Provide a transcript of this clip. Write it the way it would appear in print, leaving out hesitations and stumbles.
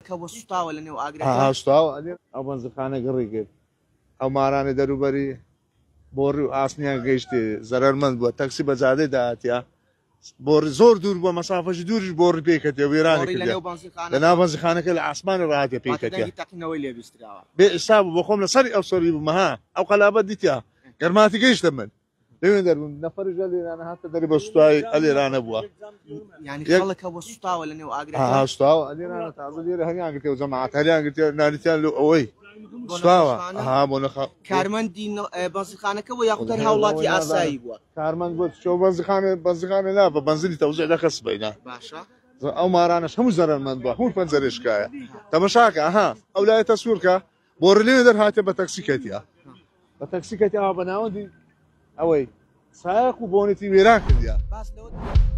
کەوە سوتاوە لە نێو ئاگرەکە هاستاوە ئەو بەنزخانە گڕی کرد ئەو مارانە دەروبەری بۆڕی و ئاسنیان گەیشتی زەرمەند بووە تەکسی بە جادەی داهاتیا بۆڕی زۆر دوور بووە مەسافەشی دووریش بۆڕی پێکەتێ وێرانی کردێ لە ناو بەنزخانەکە لە ئاسمانی ڕاهاتێ پێکەتێ تەقینەوەی لێ بیستراوە بێ ئێستا بوو بۆ خۆم لەسەری ئەو سۆری بوومەها ئەو قەلابەت دیتیا گەرماتی گەیشتە من لەوێن دەربووم نەفەرش لە لێرانە هاتە دەری بە سوتای ئەلێرانە بووە یعنی خەڵکەوە سوتاوە لە نێو ئاگرەکە هاستاوە ئەلێرانە تازە لێرە هەریان گرتێ و جەماعەت هەریان گرتێ ناریتیان لەو ئەوەی سوتاوە بۆ نەخ کارمەندی بەنزخانەکەەوە یاخود هەر هاوڵاتی ئاسایی بووە کارمەند بۆ چۆ بەنزخانە لا بە بەنزلی تەوزیع دەخەس بینە باشە ئەو مارانەش هەموو زەرمەند بووە هەموو پەنجەرێشکایە تەمەشاکە ئەها ئەو لایە تەسوورکە بۆ ڕلێ دەرهاتێ بە تەکسیکەتیە بە تەکسیکەتی ئەوە بە ناوەندی ئەوەی سایق و بۆنێتی وێران کردیا باس لەوە